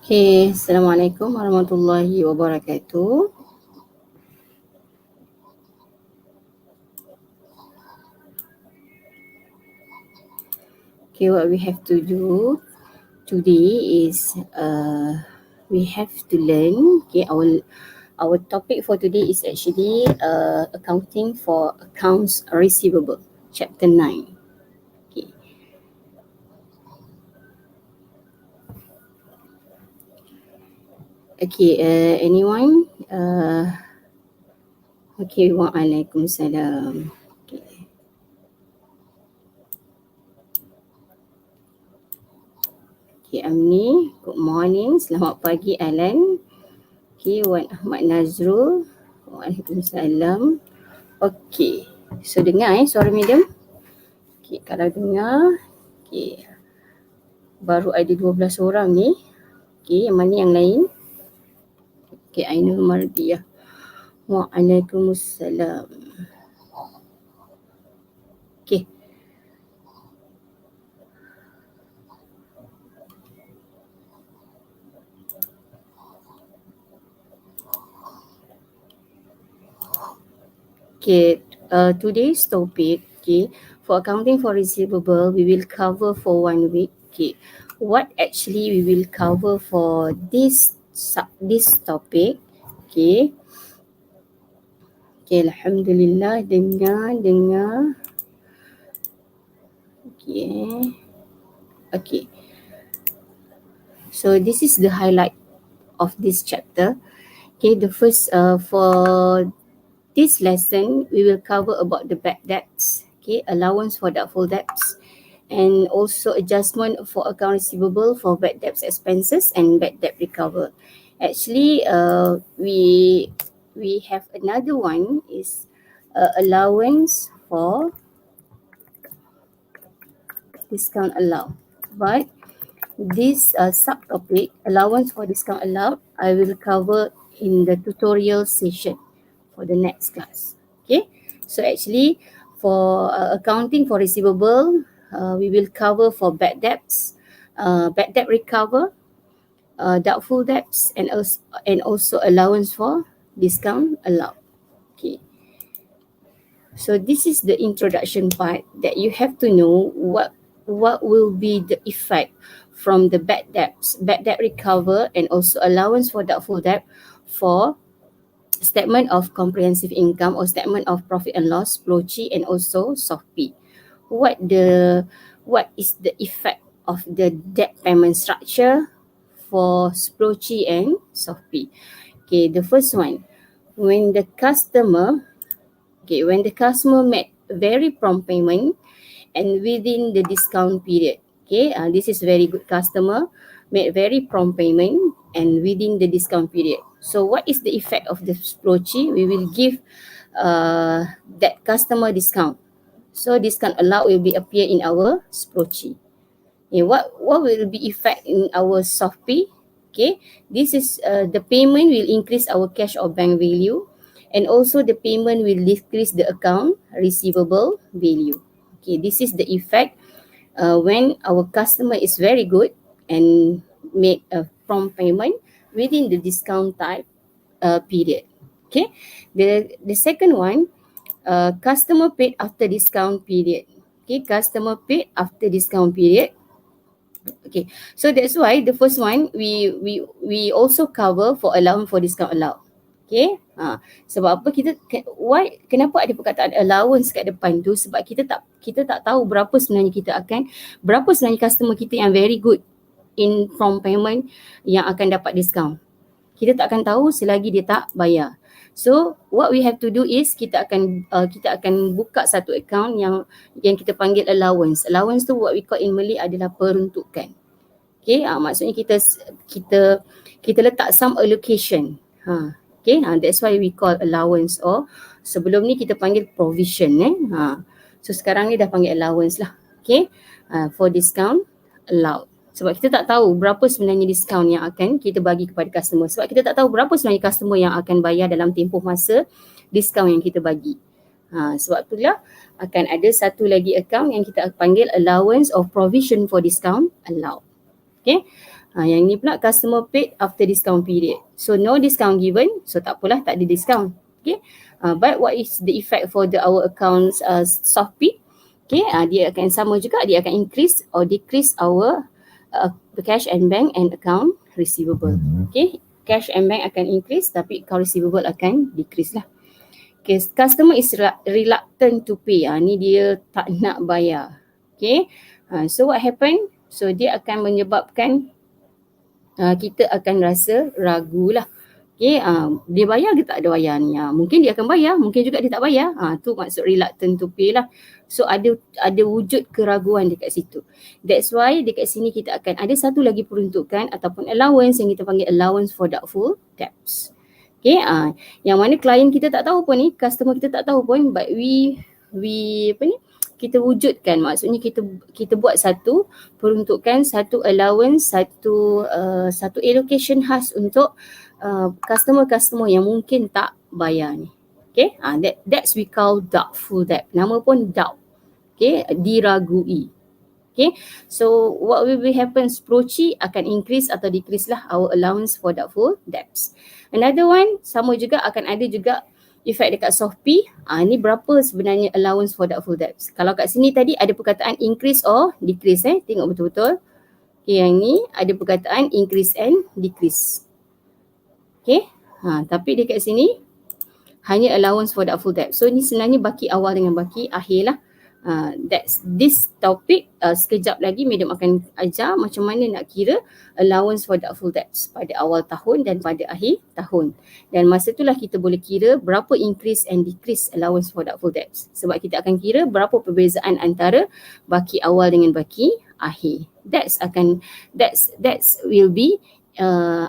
Okay, Assalamualaikum warahmatullahi wabarakatuh. Okay, what we have to do today is we have to learn. Okay, our topic for today is actually accounting for accounts receivable, chapter 9. Okay. Okay, anyone? Okay, waalaikumsalam. Okay. Okay, Amni, good morning. Selamat pagi, Alan. Okay, Wan Ahmad Nazrul. Waalaikumsalam. Okay, so dengar suara medium. Okay, kalau dengar, okay, baru ada 12 orang ni. Okay, yang mana yang lain? Okay, Ainul Mardiah. Waalaikumsalam. Okay. Okay, today's topic, okay, for accounting for receivable, we will cover for 1 week. Okay, what actually we will cover for this topic? Okay. Okay, Alhamdulillah, dengar. Okay. Okay. So this is the highlight of this chapter. Okay, the first for this lesson, we will cover about the bad debts, okay, allowance for doubtful debts, and also adjustment for account receivable for bad debts expenses and bad debt recover. Actually, we have another one is allowance for discount allowed. But this subtopic, allowance for discount allowed, I will cover in the tutorial session for the next class. Okay, so actually for accounting for receivable, we will cover for bad debts, bad debt recover, doubtful debts, and also allowance for discount allowed. Okay. So this is the introduction part that you have to know what will be the effect from the bad debts, bad debt recover, and also allowance for doubtful debt for statement of comprehensive income or statement of profit and loss, flowchart, and also SOFP. What is the effect of the debt payment structure for flowchart and SOFP? Okay, the first one, when the customer made very prompt payment and within the discount period. Okay, this is very good customer, made very prompt payment and within the discount period. So what is the effect of the flowchart? We will give that customer discount. So discount allowed will be appear in our flowchart. Okay, what will be effect in our SOFP? Okay, this is the payment will increase our cash or bank value, and also the payment will decrease the account receivable value. Okay, this is the effect when our customer is very good and make a prompt payment within the discount type period. Okay, the second one, customer paid after discount period. Okay, customer paid after discount period. Okay, so that's why the first one we also cover for allowance for discount allowed. Okay, sebab apa kenapa ada perkataan allowance kat depan tu? Sebab kita tak tahu berapa sebenarnya customer kita yang very good in prompt payment yang akan dapat discount. Kita tak akan tahu selagi dia tak bayar. So what we have to do is kita akan buka satu account yang kita panggil allowance. Allowance tu what we call in Malay adalah peruntukan. Okay, maksudnya kita letak some allocation. Okay, that's why we call allowance, or sebelum ni kita panggil provision. So sekarang ni dah panggil allowance lah. Okay, for discount allowed. Sebab kita tak tahu berapa sebenarnya diskaun yang akan kita bagi kepada customer. Sebab kita tak tahu berapa sebenarnya customer yang akan bayar dalam tempoh masa diskaun yang kita bagi. Sebab itulah akan ada satu lagi account yang kita panggil allowance or provision for discount allowed. Okay. Yang ni pula customer paid after discount period. So no discount given, so tak apalah, tak ada discount. Okay. But what is the effect for our accounts soft P? Okay, dia akan sama juga, dia akan increase or decrease our cash and bank and account receivable. Okay, cash and bank akan increase tapi account receivable akan decrease lah. Okay, customer is reluctant to pay. Ni dia tak nak bayar. Okay, so what happen? So dia akan menyebabkan kita akan rasa ragu lah. Okay, dia bayar ke tak ada bayar ni? Mungkin dia akan bayar, mungkin juga dia tak bayar. Tu maksud reluctant to pay lah. So ada wujud keraguan dekat situ. That's why dekat sini kita akan ada satu lagi peruntukan ataupun allowance yang kita panggil allowance for doubtful debts. Okay, yang mana klien kita tak tahu pun ni, customer kita tak tahu pun, but we kita wujudkan, maksudnya kita buat satu peruntukan, satu allowance, satu allocation khas untuk customer yang mungkin tak bayar ni. Okay, that's we call doubtful debt. Nama pun doubt. Okay, diragui. Okay, so what will happen? Sproci akan increase atau decrease lah our allowance for doubtful debts. Another one, sama juga akan ada juga effect dekat soft P. Ni berapa sebenarnya allowance for doubtful debts. Kalau kat sini tadi ada perkataan increase or decrease. Tengok betul-betul. Okay, yang ni ada perkataan increase and decrease. Okay, tapi dekat sini hanya allowance for doubtful debts. So ni sebenarnya baki awal dengan baki akhir lah. That's this topic. Sekejap lagi Madam akan ajar macam mana nak kira allowance for doubtful debts pada awal tahun dan pada akhir tahun. Dan masa itulah kita boleh kira berapa increase and decrease allowance for doubtful debts. Sebab kita akan kira berapa perbezaan antara baki awal dengan baki akhir. That's will be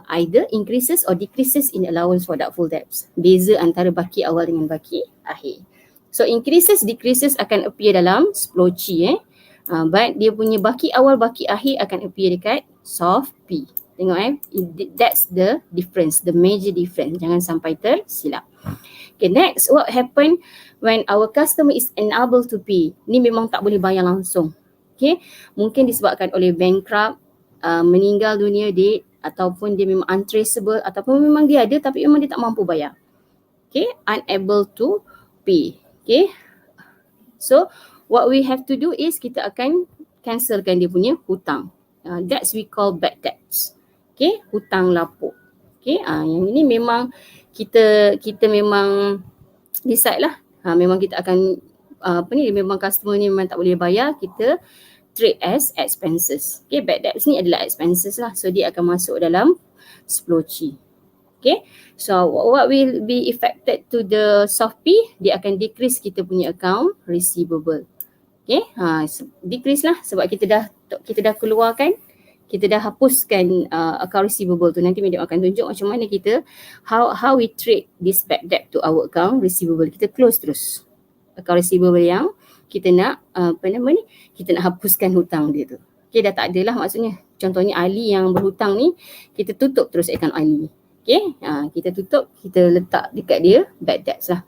either increases or decreases in allowance for doubtful debts. Beza antara baki awal dengan baki akhir. So increases, decreases akan appear dalam sploci but dia punya baki awal, baki akhir akan appear dekat soft P. Tengok that's the difference, the major difference. Jangan sampai tersilap. Okay, next, what happen when our customer is unable to pay? Ni memang tak boleh bayar langsung. Okay, mungkin disebabkan oleh bankrupt, meninggal dunia date, ataupun dia memang untraceable, ataupun memang dia ada tapi memang dia tak mampu bayar. Okay, unable to pay. Okay, so what we have to do is kita akan cancelkan dia punya hutang. That's we call bad debts. Okay, hutang lapuk. Okay, yang ini memang kita memang decide lah. Memang kita akan memang customer ni memang tak boleh bayar, kita treat as expenses. Okay, bad debts ni adalah expenses lah. So dia akan masuk dalam sploci. Okay, so what will be affected to the soft P? Dia akan decrease kita punya account receivable. Okay, decrease lah sebab kita dah keluarkan, kita dah hapuskan account receivable tu. Nanti Madam akan tunjuk macam mana kita how we treat this bad debt to our account receivable. Kita close terus account receivable yang kita nak kita nak hapuskan hutang dia tu. Okay, dah tak ada lah maksudnya. Contohnya Ali yang berhutang ni, kita tutup terus account Ali. Okay, kita tutup, kita letak dekat dia bad debts lah.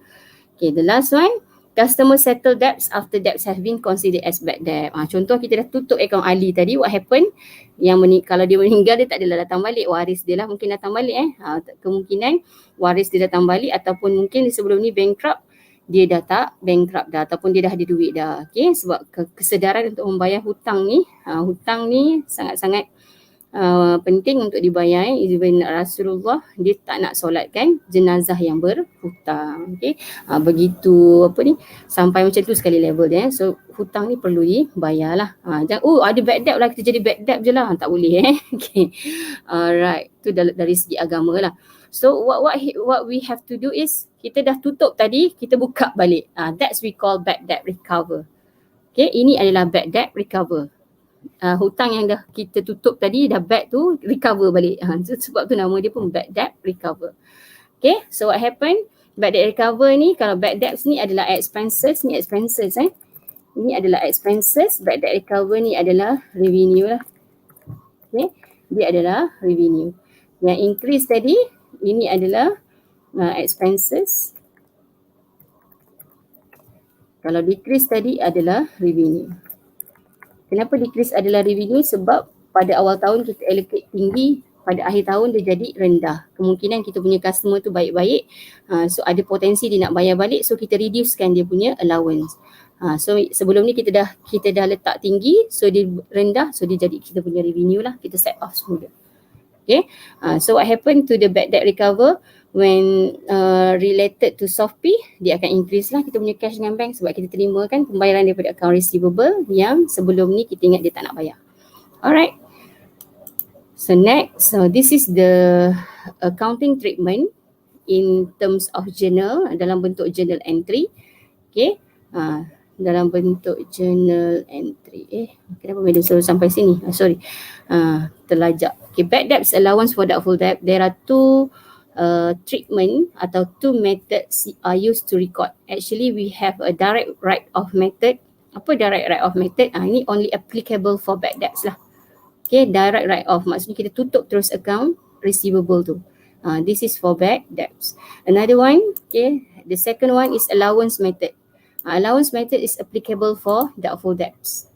Okay, the last one, customer settle debts after debts have been considered as bad debt. Contoh kita dah tutup account Ali tadi, what happen? Kalau dia meninggal, dia tak adalah datang balik, waris dia lah mungkin datang balik. Kemungkinan waris dia datang balik, ataupun mungkin sebelum ni bankrupt, dia dah tak bankrupt dah, ataupun dia dah ada duit dah. Okay, sebab kesedaran untuk membayar hutang ni sangat-sangat penting untuk dibayar. Even Rasulullah dia tak nak solatkan jenazah yang berhutang. Okay, begitu sampai macam tu sekali level dia. So hutang ni perlu dibayar lah. Jangan ada bad debt lah, kita jadi bad debt je lah, tak boleh. Okay, alright, tu dari segi agama lah. So what we have to do is, kita dah tutup tadi, kita buka balik. That's we call bad debt recover. Okay, ini adalah bad debt recover. Hutang yang dah kita tutup tadi, dah bad tu, recover balik. Sebab tu nama dia pun bad debt recover. Okay, so what happen? Bad debt recover ni, kalau bad debts ni adalah expenses, ni expenses Ini adalah expenses, bad debt recover ni adalah revenue lah. Okay, dia adalah revenue. Yang increase tadi, ini adalah expenses. Kalau decrease tadi adalah revenue. Kenapa decrease adalah revenue? Sebab pada awal tahun kita allocate tinggi, pada akhir tahun dia jadi rendah. Kemungkinan kita punya customer tu baik-baik, so ada potensi dia nak bayar balik, so kita reducekan dia punya allowance. So sebelum ni kita dah letak tinggi, so dia rendah, so dia jadi kita punya revenue lah, kita set off semula. Okay, so what happened to the bad debt recover when related to Softpay, dia akan increase lah kita punya cash dengan bank sebab kita terima kan pembayaran daripada account receivable yang sebelum ni kita ingat dia tak nak bayar. Alright. So next, so this is the accounting treatment in terms of journal dalam bentuk journal entry. Okay, dalam bentuk journal entry. Kenapa madam suruh sampai sini? Sorry, terlajak. Okay, bad debts allowance for doubtful debt. There are two treatment atau two methods are used to record. Actually, we have a direct write-off method. Apa direct write-off method? Ini only applicable for bad debts lah. Okay, direct write-off maksudnya kita tutup terus account receivable tu. This is for bad debts. Another one, okay, the second one is allowance method. Allowance method is applicable for doubtful debts.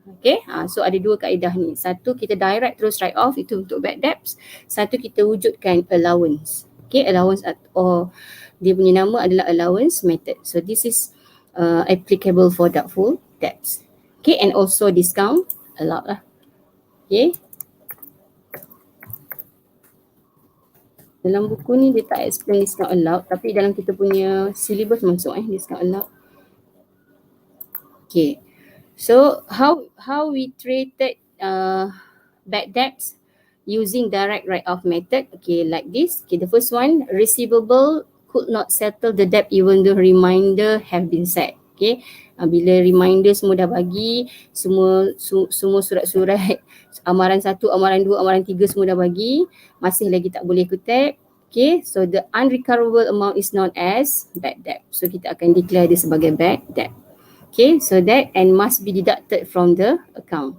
Okay, so ada dua kaedah ni. Satu kita direct terus write off, itu untuk bad debts. Satu kita wujudkan allowance. Okay, allowance or dia punya nama adalah allowance method. So this is applicable for doubtful debts. Okay, and also discount allowed lah. Okay. Dalam buku ni dia tak explain discount allowed, tapi dalam kita punya syllabus masuk discount allowed. Okay. So how we treated bad debts using direct write-off method. Okay, like this. Okay, the first one, receivable could not settle the debt even though reminder have been set. Okay, bila reminder semua dah bagi, semua surat-surat amaran 1, amaran 2, amaran 3 semua dah bagi, masih lagi tak boleh kutip. Okay, so the unrecoverable amount is known as bad debt. So kita akan declare dia sebagai bad debt. Okay, so that and must be deducted from the account.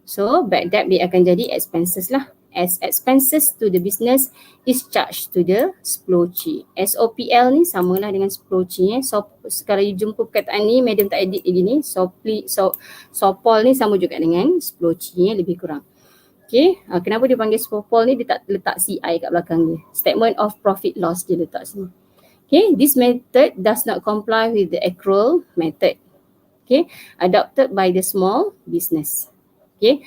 So bad debt dia akan jadi expenses lah. As expenses to the business is charged to the SPLOCHI. SOPL ni samalah dengan SPLOCHI. So kalau you jumpa perkataan ni, madam tak edit lagi ni. SOPOL ni sama juga dengan SPLOCHI lebih kurang. Okay, kenapa dia panggil SOPOL ni, dia tak letak CI kat belakang dia. Statement of profit loss dia letak sini. Okay, this method does not comply with the accrual method. Okay, adopted by the small business. Okay,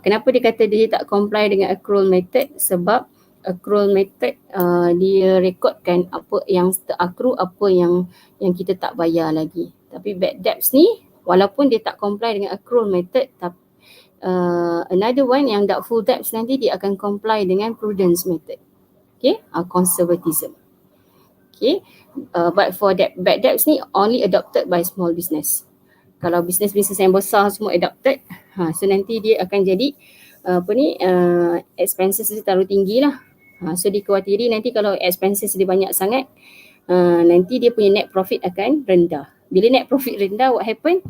kenapa dia kata dia tak comply dengan accrual method? Sebab accrual method dia rekodkan apa yang teraccrue, apa yang kita tak bayar lagi. Tapi bad debts ni walaupun dia tak comply dengan accrual method, tapi another one yang doubtful debts nanti dia akan comply dengan prudence method. Okay, conservatism. Okay, but for bad debts ni only adopted by small business. Kalau bisnes yang besar semua adopted, so nanti dia akan jadi expenses dia terlalu tinggi lah. So dikhawatiri nanti kalau expenses dia banyak sangat, nanti dia punya net profit akan rendah. Bila net profit rendah, what happen?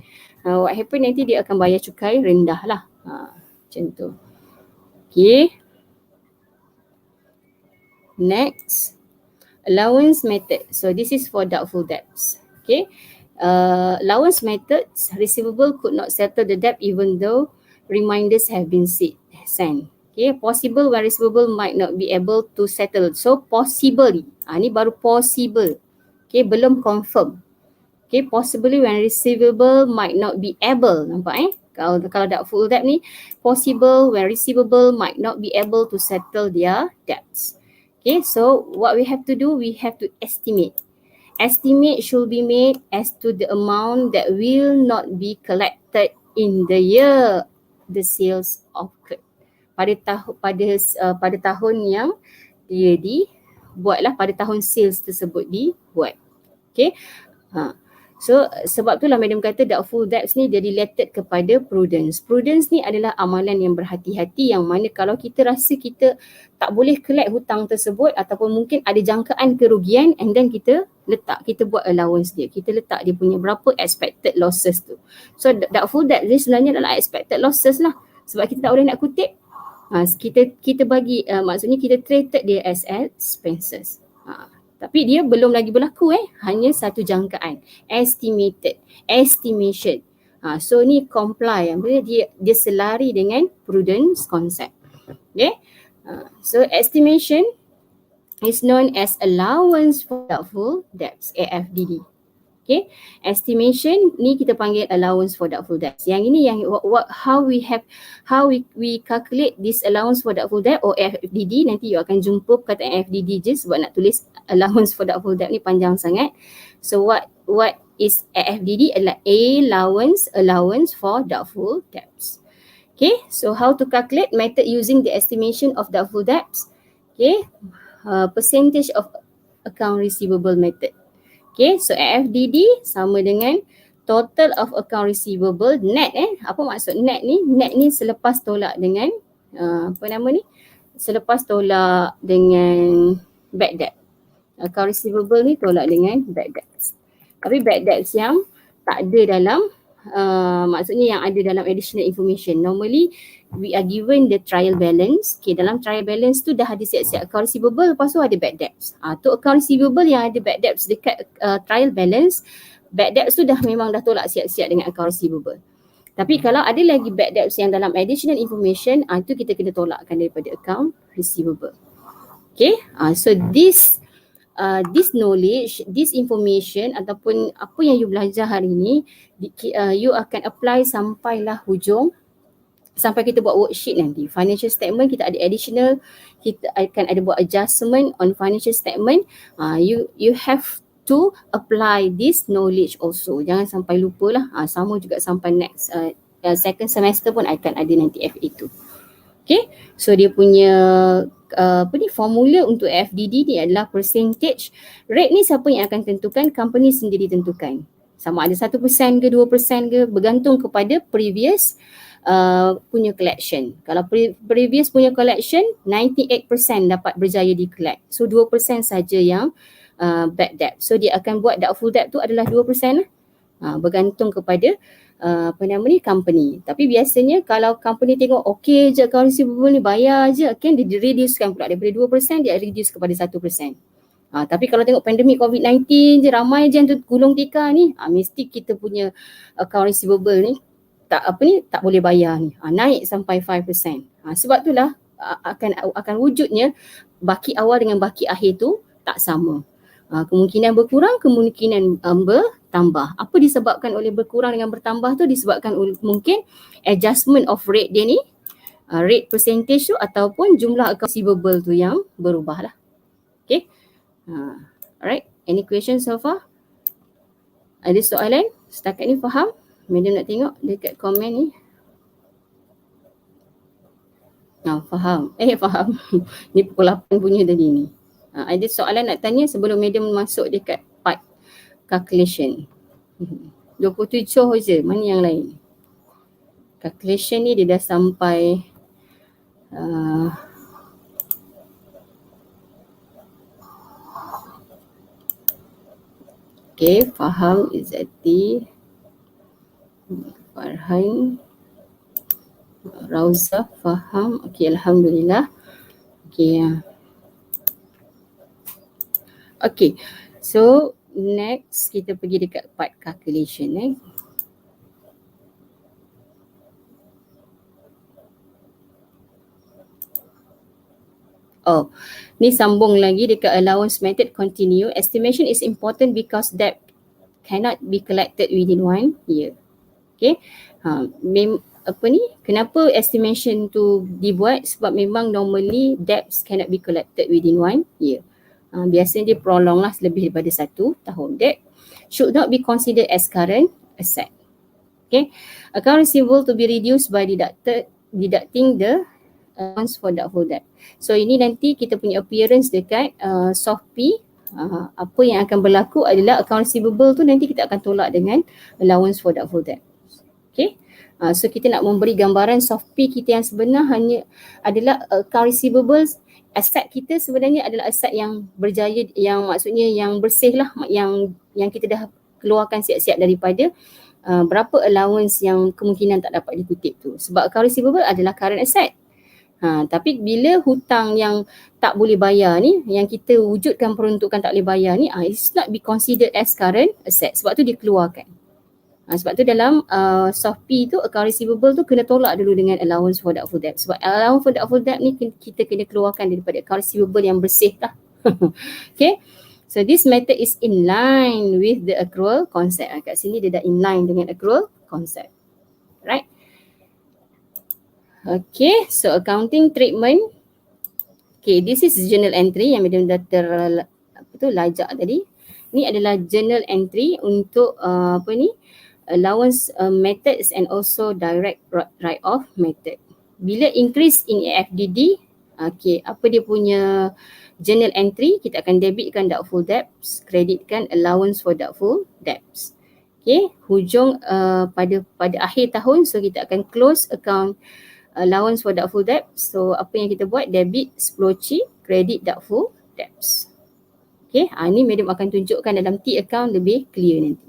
Nanti dia akan bayar cukai rendah lah. Macam tu. Okay. Next, allowance method. So this is for doubtful debts. Okay. Allowance methods, receivable could not settle the debt even though reminders have been sent. Okay, possible when receivable might not be able to settle. So possibly, ni baru possible. Okay, belum confirm. Okay, possibly when receivable might not be able. Nampak Kalau doubtful debt ni, possible when receivable might not be able to settle their debts. Okay, so what we have to do, we have to estimate. Estimate should be made as to the amount that will not be collected in the year the sales occurred. Pada tahun yang dia dibuatlah, pada tahun sales tersebut dibuat. Okay. So sebab itulah madam kata doubtful debts ni dia related kepada prudence. Prudence ni adalah amalan yang berhati-hati, yang mana kalau kita rasa kita tak boleh collect hutang tersebut ataupun mungkin ada jangkaan kerugian, and then kita buat allowance dia. Kita letak dia punya berapa expected losses tu. So doubtful debt ni sebenarnya adalah expected losses lah. Sebab kita tak boleh nak kutip. Kita bagi, maksudnya kita treated dia as expenses. Tapi dia belum lagi berlaku hanya satu jangkaan, estimation. So ni comply, dia selari dengan prudence concept. Okay. So estimation is known as allowance for doubtful debts, AFDD. Okay, estimation ni kita panggil allowance for doubtful debts. Yang ini yang how we calculate this allowance for doubtful debt or AFDD. Nanti you akan jumpa perkataan AFDD je sebab nak tulis allowance for doubtful debt ni panjang sangat. So what is AFDD? Adalah allowance for doubtful debts. Okay, so how to calculate? Method using the estimation of doubtful debts. Okay, percentage of account receivable method. Okay, so AFDD sama dengan total of account receivable net. Apa maksud net ni? Net ni selepas tolak dengan selepas tolak dengan bad debt. Account receivable ni tolak dengan bad debts. Tapi bad debts yang tak ada dalam maksudnya yang ada dalam additional information. Normally we are given the trial balance. Okay, dalam trial balance tu dah ada siap-siap account receivable, lepas tu ada bad debts. Tu account receivable yang ada bad debts dekat trial balance, bad debts tu memang dah tolak siap-siap dengan account receivable. Tapi kalau ada lagi bad debts yang dalam additional information, tu kita kena tolakkan daripada account receivable. Okay, so this knowledge, this information ataupun apa yang you belajar hari ni, you akan apply sampailah hujung, sampai kita buat worksheet nanti. Financial statement kita ada additional, kita akan ada buat adjustment on financial statement. You have to apply this knowledge also. Jangan sampai lupa lah. Sama juga sampai next second semester pun akan ada nanti FA2. Okay, so dia punya formula untuk FDD ni adalah percentage. Rate ni siapa yang akan tentukan? Company sendiri tentukan. Sama ada 1% ke 2% ke, bergantung kepada previous punya collection. Kalau previous punya collection 98% dapat berjaya di collect. So 2% saja yang bad debt. So dia akan buat doubtful debt tu adalah 2%. Bergantung kepada company. Tapi biasanya kalau company tengok okey je account receivable ni, bayar je, kan dia reducekan pula daripada 2% dia reduce kepada 1%. Tapi kalau tengok pandemik COVID-19 je, ramai je yang gulung tikar ni, mesti kita punya account receivable ni tak boleh bayar ni, naik sampai 5%. Sebab itulah akan wujudnya baki awal dengan baki akhir tu tak sama. Kemungkinan berkurang, kemungkinan bertambah. Apa disebabkan oleh berkurang dengan bertambah tu? Disebabkan oleh mungkin adjustment of rate dia ni, rate percentage tu, ataupun jumlah account receivable tu yang berubah lah. Okay. Alright, any questions so far? Ada soalan? Setakat ni faham? Madam nak tengok dekat komen ni. Faham. Faham. Ni pukul 8 punya tadi ni. Ada soalan nak tanya sebelum Madam masuk dekat part calculation. 27 je, mana yang lain? Calculation ni dia dah sampai okay, faham Izzati, Farhan, Rauza, faham. Okay, Alhamdulillah. Okay, so next kita pergi dekat part calculation. Ni sambung lagi dekat allowance method continue. Estimation is important because debt cannot be collected within 1 year. Okay, kenapa estimation tu dibuat? Sebab memang normally debts cannot be collected within 1 year. Biasanya dia prolong lah lebih daripada 1 tahun. Debt should not be considered as current asset. Okay, account receivable to be reduced by deducting the allowance for doubtful debt. So ini nanti kita punya appearance dekat soft P. Apa yang akan berlaku adalah account receivable tu nanti kita akan tolak dengan allowance for doubtful debt. Okay, so kita nak memberi gambaran soft P kita yang sebenar hanya adalah account receivables. Aset kita sebenarnya adalah aset yang berjaya, yang maksudnya yang bersih lah, yang kita dah keluarkan siap-siap daripada berapa allowance yang kemungkinan tak dapat dikutip tu. Sebab account receivable adalah current asset. Tapi bila hutang yang tak boleh bayar ni, yang kita wujudkan peruntukan tak boleh bayar ni, it's not be considered as current asset. Sebab tu dikeluarkan. Sebab tu dalam Shopee tu account receivable tu kena tolak dulu dengan allowance for doubtful debt. Sebab allowance for doubtful debt ni kita kena keluarkan daripada account receivable yang bersih lah. Okay. So this method is in line with the accrual concept. Kat sini dia dah in line dengan accrual concept. Right. Okay. So accounting treatment. Okay. This is journal entry yang madam dah lajak tadi. Ni adalah journal entry untuk allowance methods and also direct write-off method. Bila increase in AFDD, okay, apa dia punya journal entry, kita akan debitkan doubtful debts, creditkan allowance for doubtful debts. Okay, hujung pada akhir tahun, so kita akan close account allowance for doubtful debts. So apa yang kita buat, debit 10C, credit doubtful debts. Okay, ni madam akan tunjukkan dalam T account lebih clear nanti.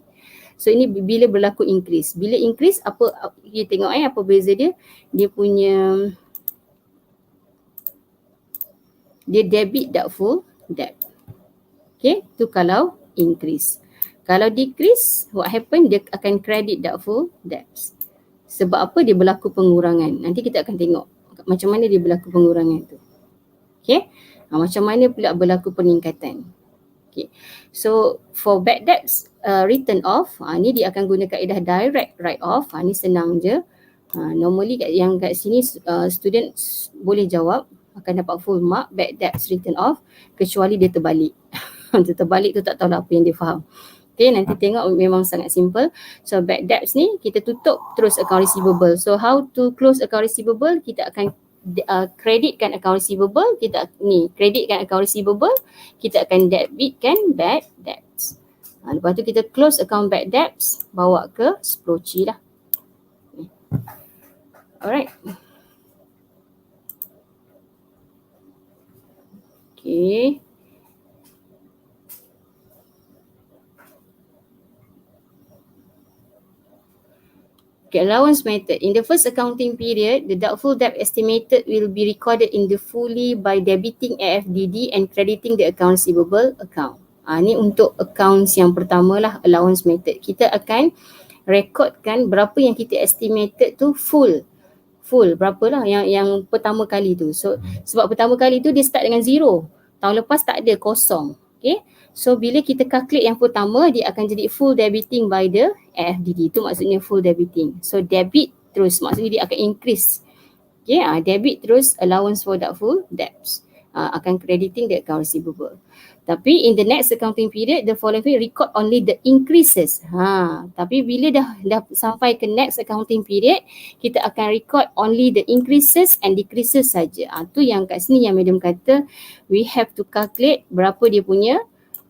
So ini bila berlaku increase. Bila increase apa kita tengok apa beza dia? Dia punya debit doubtful debt. Okay, tu kalau increase. Kalau decrease, what happen? Dia akan credit doubtful debts. Sebab apa? Dia berlaku pengurangan. Nanti kita akan tengok macam mana dia berlaku pengurangan tu. Okay, macam mana pula berlaku peningkatan. Okay. So for bad debts written off, ni dia akan guna kaedah direct write off. Ni senang je. Normally yang kat sini student boleh jawab akan dapat full mark bad debts written off kecuali dia terbalik. Terbalik tu tak tahu lah apa yang dia faham. Okay, nanti tengok memang sangat simple. So bad debts ni kita tutup terus account receivable. So how to close account receivable? Kita akan creditkan account receivable, creditkan account receivable, kita akan debitkan bad debts. Lepas tu kita close account bad debts, bawa ke 10C lah. Alright. Okay. Okay, allowance method. In the first accounting period, the doubtful debt estimated will be recorded in the fully by debiting AFDD and crediting the account receivable account. Ni untuk accounts yang pertama lah, allowance method. Kita akan rekodkan berapa yang kita estimated tu full berapa lah yang pertama kali tu. So sebab pertama kali tu dia start dengan zero. Tahun lepas tak ada, kosong. Okay. So bila kita calculate yang pertama, dia akan jadi full debiting by the AFDD. Itu maksudnya full debiting. So debit terus, maksudnya dia akan increase. Okay, debit terus allowance for doubtful debts. Akan crediting the account receivable. Tapi in the next accounting period, the following record only the increases. Tapi bila dah sampai ke next accounting period, kita akan record only the increases and decreases saja. Tu yang kat sini yang madam kata, we have to calculate berapa dia punya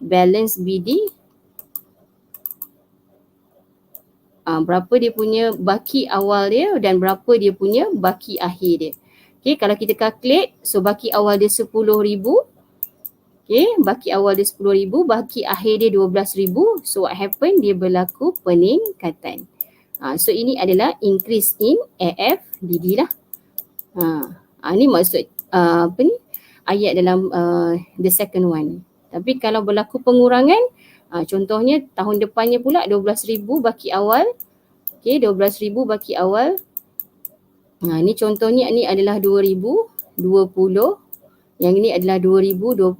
balance BD, berapa dia punya baki awal dia dan berapa dia punya baki akhir dia. Okay, kalau kita calculate, so baki awal dia 10,000. Okay, baki awal dia 10,000, baki akhir dia 12,000. So what happen? Dia berlaku peningkatan. So ini adalah increase in AFDD lah. Ni maksud ayat dalam the second one. Tapi kalau berlaku pengurangan, contohnya tahun depannya pula 12,000 baki awal. Okay, 12,000 baki awal. Ni contohnya ni adalah 2020. Yang ini adalah 2021.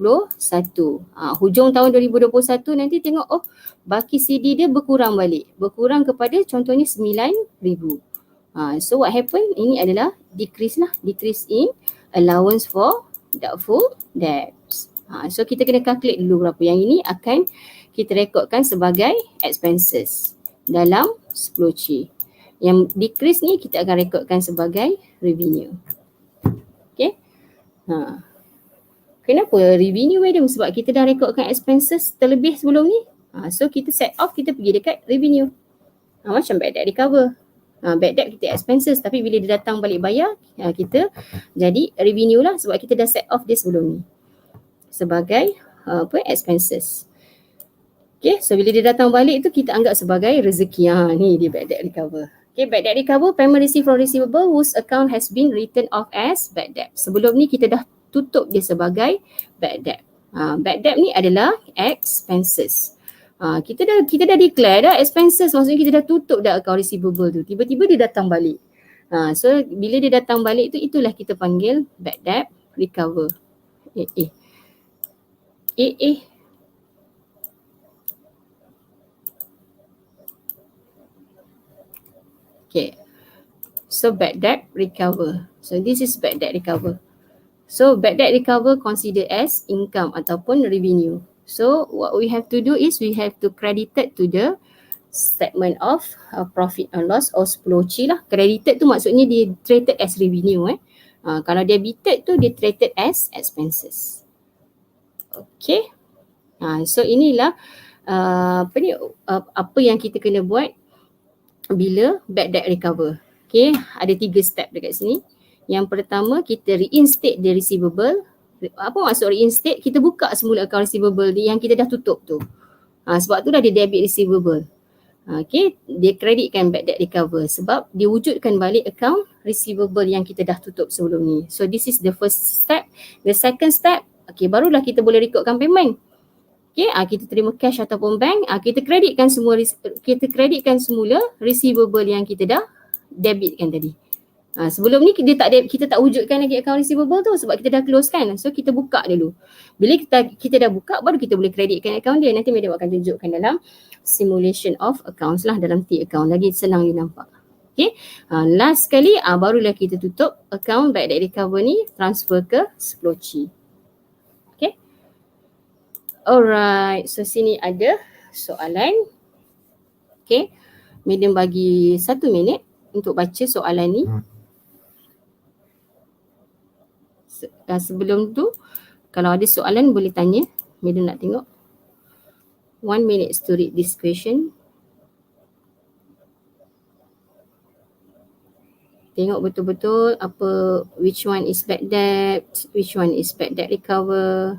Hujung tahun 2021 nanti tengok, baki CD dia berkurang balik. Berkurang kepada contohnya 9,000. So what happen? Ini adalah decrease lah. Decrease in allowance for doubtful debts. So kita kena calculate dulu berapa. Yang ini akan kita rekodkan sebagai expenses dalam 10C. Yang decrease ni kita akan rekodkan sebagai revenue. Okay. Kenapa revenue madam? Sebab kita dah rekodkan expenses terlebih sebelum ni. So kita set off, kita pergi dekat revenue. Macam bad debt recover. Bad debt kita expenses, tapi bila dia datang balik bayar, kita jadi revenue lah sebab kita dah set off dia sebelum ni sebagai expenses. Okay, so bila dia datang balik tu kita anggap sebagai rezeki. Ni dia bad debt recover. Okay, bad debt recover, payment received from receivable whose account has been written off as bad debt. Sebelum ni kita dah tutup dia sebagai bad debt. Bad debt ni adalah expenses. Kita dah declare dah expenses, maksudnya kita dah tutup dah account receivable tu. Tiba-tiba dia datang balik. So bila dia datang balik tu, itulah kita panggil bad debt recover. Eh. Okay. So bad debt recover. So this is bad debt recover. So bad debt recover considered as income ataupun revenue. So what we have to do is we have to credit it to the statement of profit and loss or SPLOCHI lah. Credited tu maksudnya dia treated as revenue. Kalau debited tu dia treated as expenses. Okay. So inilah apa yang kita kena buat bila bad debt recover. Okay, ada 3 step dekat sini. Yang pertama, kita reinstate the receivable. Apa maksud reinstate? Kita buka semula account receivable yang kita dah tutup tu. Sebab tu dah ada debit receivable. Okay, dia kreditkan bad debt recover sebab dia wujudkan balik account receivable yang kita dah tutup sebelum ni. So this is the first step. The second step, okay, barulah kita boleh rekodkan payment. Okay, kita terima cash ataupun bank, kita kreditkan semula receivable yang kita dah debitkan tadi. Sebelum ni kita tak wujudkan lagi account receivable tu sebab kita dah close kan. So kita buka dulu. Bila kita dah buka, baru kita boleh kreditkan account dia. Nanti madam akan tunjukkan dalam simulation of accounts lah, dalam T account. Lagi senang dinampak. Okay, last sekali barulah kita tutup account bad debt recover ni, transfer ke SPLOCHI. Alright, so sini ada soalan. Okay, madam bagi 1 minit untuk baca soalan ni. Sebelum tu, kalau ada soalan boleh tanya. Madam nak tengok. 1 minute to read this question. Tengok betul-betul which one is bad debt, which one is bad debt recover.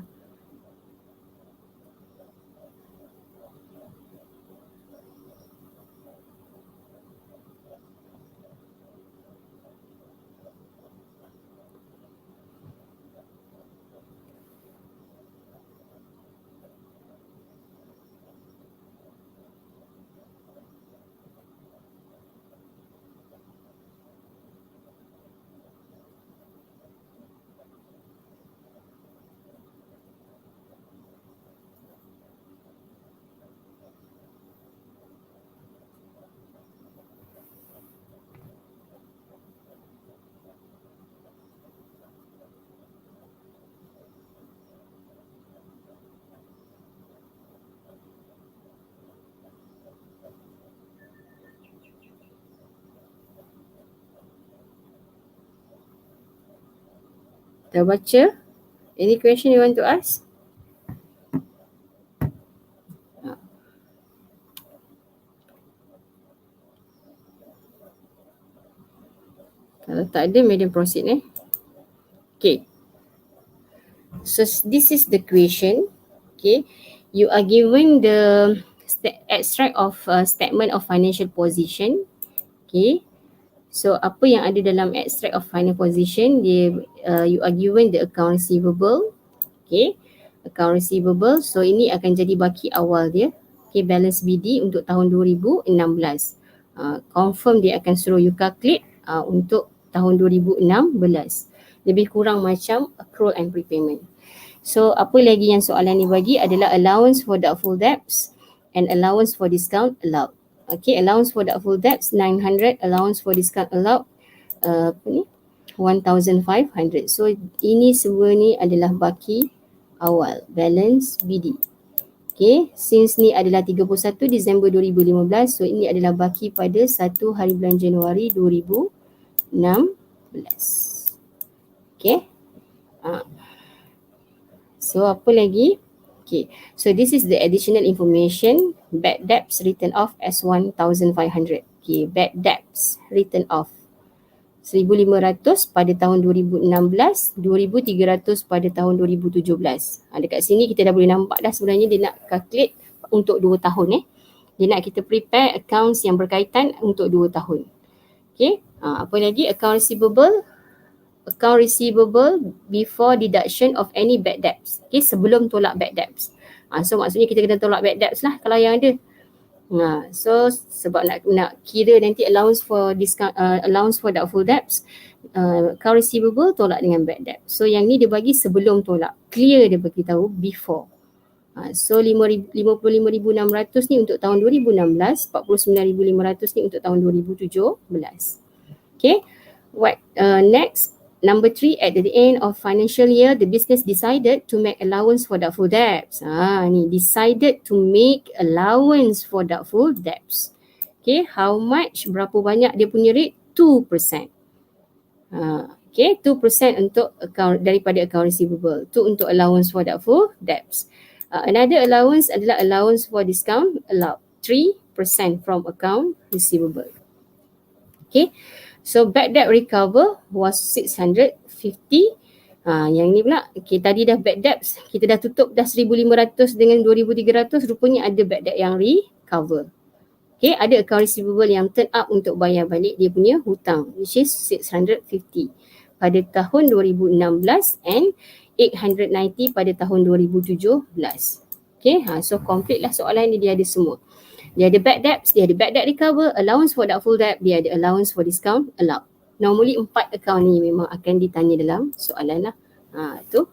Dah baca? Any question you want to ask? Kalau tak ada, madam proceed Okay. So this is the question. Okay. You are given the extract of statement of financial position. Okay. So apa yang ada dalam extract of financial position, you are given the account receivable. Okay. Account receivable. So ini akan jadi baki awal dia. Okay, balance BD untuk tahun 2016. Confirm dia akan suruh you calculate untuk tahun 2016. Lebih kurang macam accrual and prepayment. So apa lagi yang soalan ni bagi adalah allowance for doubtful debts and allowance for discount allowed. Okay, allowance for doubtful debts 900, allowance for discount allowed 1,500. So ini semua ni adalah baki awal, balance BD. Okay, since ni adalah 31 Disember 2015, so ini adalah baki pada 1 hari bulan Januari 2016. Okay. So apa lagi? Okay, so this is the additional information. Bad debts written off as 1,500. Okay, bad debts written off 1,500 pada tahun 2016, 2,300 pada tahun 2017. Dekat sini kita dah boleh nampak dah sebenarnya dia nak calculate untuk 2 tahun. Dia nak kita prepare accounts yang berkaitan untuk 2 tahun. Okay, apa lagi? Account receivable. Account receivable before deduction of any bad debts. Okay, sebelum tolak bad debts. So maksudnya kita kena tolak bad debts lah kalau yang ada. So sebab nak kira nanti allowance for discount, allowance for doubtful debts, account receivable tolak dengan bad debt. So yang ni dia bagi sebelum tolak, clear dia bagi tahu before. So 55,600 ni untuk tahun 2016, 49,500 ni untuk tahun 2017. Okay, next, number 3, at the end of financial year, the business decided to make allowance for doubtful debts. Ni decided to make allowance for doubtful debts. Okay, how much? Berapa banyak dia punya rate? 2%. Okay, 2% untuk account daripada account receivable. 2 untuk allowance for doubtful debts. Another allowance adalah allowance for discount allowed. 3% from account receivable. Okay, so bad debt recover was 650. Yang ni pula, okay, tadi dah bad debts, kita dah tutup dah 1,500 dengan 2,300, rupanya ada bad debt yang recover. Okay, ada account receivable yang turn up untuk bayar balik dia punya hutang, which is 650 pada tahun 2016 and 890 pada tahun 2017. Okay, so complete lah soalan ni, dia ada semua. Dia ada bad debts, dia ada bad debt recover, allowance for doubtful debt, dia ada allowance for discount allowed. Normally 4 account ni memang akan ditanya dalam soalan lah. Tu.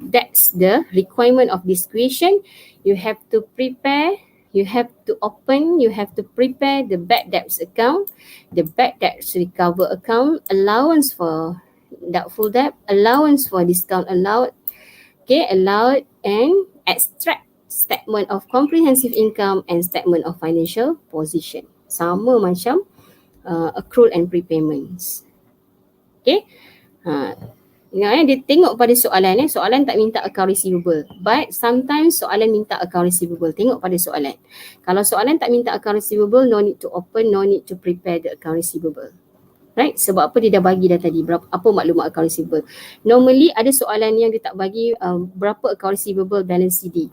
That's the requirement of this question. You have to prepare, you have to open, you have to prepare the bad debts account, the bad debts recover account, allowance for doubtful debt, allowance for discount allowed, okay, allowed, and extract statement of comprehensive income and statement of financial position. Sama macam accrual and prepayments. Okay. Ingat dia tengok pada soalan soalan tak minta account receivable, but sometimes soalan minta account receivable. Tengok pada soalan. Kalau soalan tak minta account receivable, no need to open, no need to prepare the account receivable. Right? Sebab apa dia dah bagi dah tadi, apa maklumat account receivable. Normally ada soalan yang dia tak bagi berapa account receivable balance CD.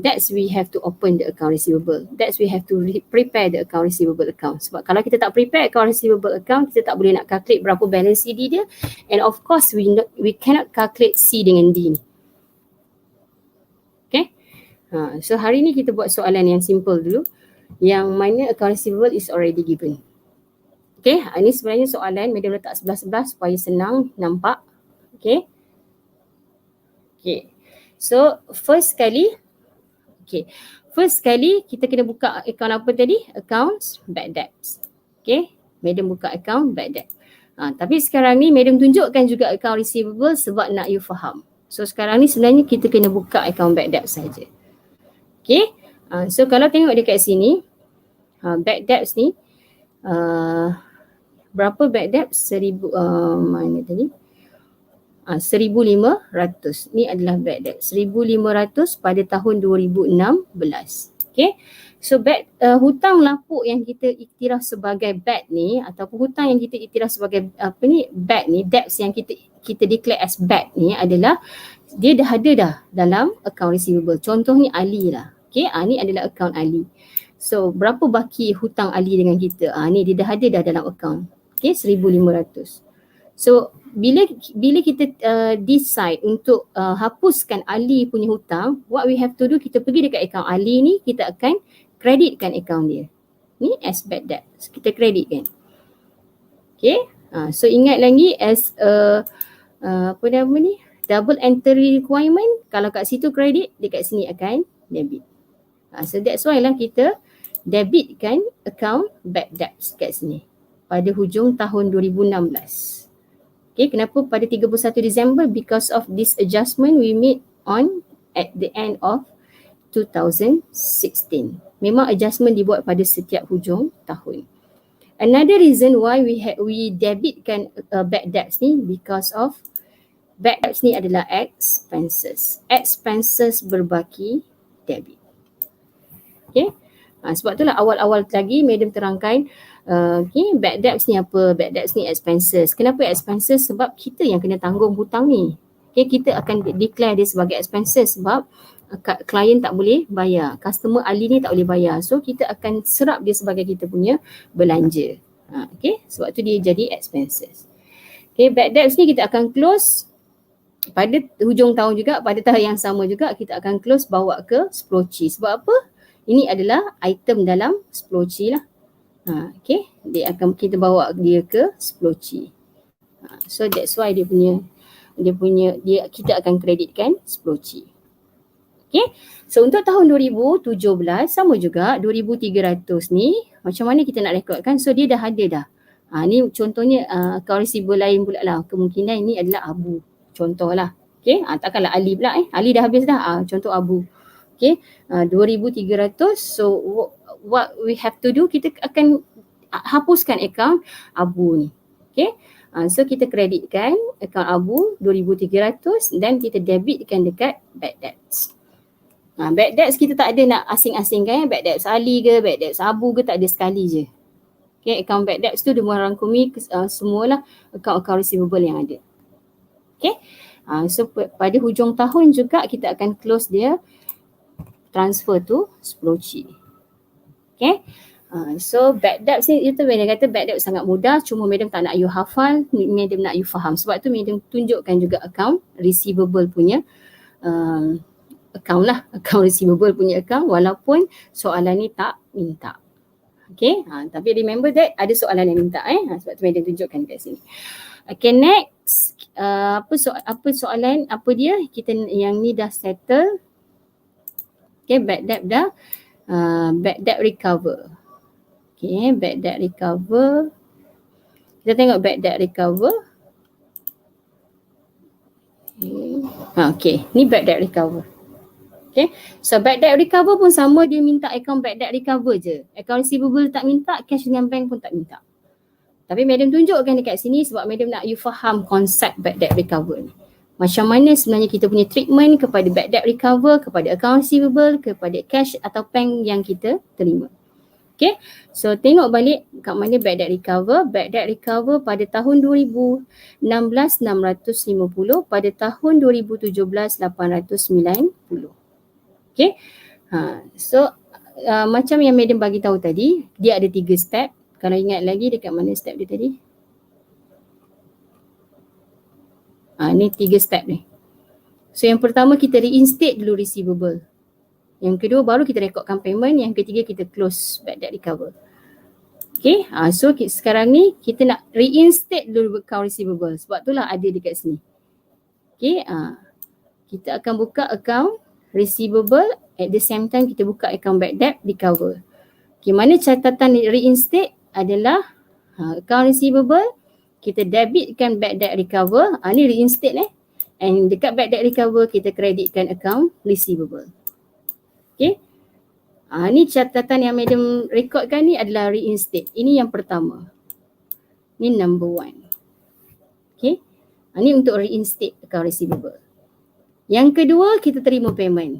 That's we have to open the account receivable. That's we have to prepare the account receivable account. Sebab kalau kita tak prepare account receivable account, kita tak boleh nak calculate berapa balance CD dia. And of course we cannot calculate C dengan D ni. Okay. So hari ni kita buat soalan yang simple dulu, yang mana account receivable is already given. Okay, ini sebenarnya soalan madam letak sebelah-sebelah supaya senang nampak. Okay. Okay. So first sekali kita kena buka account apa tadi? Accounts bad debts. Okay, madam buka account bad debt. Tapi sekarang ni madam tunjukkan juga account receivable sebab nak you faham. So sekarang ni sebenarnya kita kena buka account bad debt saja. Okay, so kalau tengok dekat sini, bad debts ni, berapa bad debts? 1,000, mana tadi? 1,500. Ni adalah bad debt. 1,500 pada tahun 2016. Okay. So hutang lapuk yang kita iktiraf sebagai bad ni, ataupun hutang yang kita iktiraf sebagai bad ni, debts yang kita declare as bad ni adalah dia dah ada dah dalam account receivable. Contohnya Ali lah. Okay, ni adalah account Ali. So berapa baki hutang Ali dengan kita? Ni dia dah ada dah dalam account. Okay, 1,500. So bila kita decide untuk hapuskan Ali punya hutang, what we have to do, kita pergi dekat account Ali ni, kita akan kreditkan account dia. Ni as bad debt. Kita kreditkan. Okay. So ingat lagi as apa nama ni? Double entry requirement. Kalau kat situ kredit, dekat sini akan debit. So that's why lah kita debitkan account bad debts kat sini pada hujung tahun 2016. Okay, kenapa pada 31 Disember? Because of this adjustment we made at the end of 2016. Memang adjustment dibuat pada setiap hujung tahun. Another reason why we debitkan bad debts ni, because of bad debts ni adalah expenses. Expenses berbaki debit. Okay. Sebab itulah awal-awal lagi madam terangkan bad debts ni apa? Bad debts ni expenses. Kenapa expenses? Sebab kita yang kena tanggung hutang ni. Okay, kita akan declare dia sebagai expenses sebab klien tak boleh bayar. Customer Ali ni tak boleh bayar. So kita akan serap dia sebagai kita punya belanja. Okay, sebab tu dia jadi expenses. Okay, bad debts ni kita akan close pada hujung tahun juga, pada tahun yang sama juga kita akan close bawa ke splotchy. Sebab apa? Ini adalah item dalam splotchy lah. Okay, kita bawa dia ke splotchy. So that's why kita akan kreditkan splotchy. Okay, so untuk tahun 2017 sama juga 2,300 ni macam mana kita nak rekodkan. So dia dah ada dah. Ni contohnya account receivable lain pula lah. Kemungkinan ini adalah Abu. Contoh lah. Okay, takkanlah Ali pula Ali dah habis dah. Contoh Abu. Okay, 2,300. So what we have to do, kita akan hapuskan account Abu ni. Okay, so kita kreditkan account Abu 2,300 dan kita debitkan dekat bad debts. Bad debts kita tak ada nak asing-asingkan. Bad debts Ali ke, bad debts Abu ke, tak ada, sekali je. Okay, account bad debts tu dia merangkumi semualah account receivable yang ada. Okay, so pada hujung tahun juga kita akan close dia, transfer to splotchy. Okay, so bad debts ni, itu Madam kata bad debt sangat mudah, cuma Madam tak nak you hafal, Madam nak you faham. Sebab tu Madam tunjukkan juga account receivable punya account lah, account receivable punya account, walaupun soalan ni tak minta. Okay, tapi remember that ada soalan yang minta sebab tu Madam tunjukkan kat sini. Okay, next, apa soalan, apa dia, kita yang ni dah settle. Okay, bad debt dah, bad debt recover. Okay, bad debt recover, kita tengok bad debt recover. Okay, ni bad debt recover. Okay, so bad debt recover pun sama, dia minta account bad debt recover je. Account receivable tak minta, cash dengan bank pun tak minta. Tapi Madam tunjukkan dekat sini sebab Madam nak you faham konsep bad debt recover ni. Macam mana sebenarnya kita punya treatment kepada bad debt recover, kepada account receivable, kepada cash atau bank yang kita terima. Okay, so tengok balik kat mana bad debt recover. Bad debt recover pada tahun 2016 650, pada tahun 2017 890. Okay, so macam yang Madam bagi tahu tadi, dia ada 3 step. Kalau ingat lagi dekat mana step dia tadi? Ni 3 step ni. So yang pertama kita reinstate dulu receivable. Yang kedua baru kita rekodkan payment. Yang ketiga kita close bad debt recover. Okay, so sekarang ni kita nak reinstate dulu account receivable. Sebab itulah ada dekat sini. Okay, kita akan buka account receivable, at the same time kita buka account bad debt recover. Okay, mana catatan reinstate adalah account receivable, kita debitkan bad debt recover, ni reinstate and dekat bad debt recover kita kreditkan account receivable. Okay, ni catatan yang Madam rekodkan ni adalah reinstate. Ini yang pertama, ni number 1. Okay, ni untuk reinstate account receivable. Yang kedua, kita terima payment.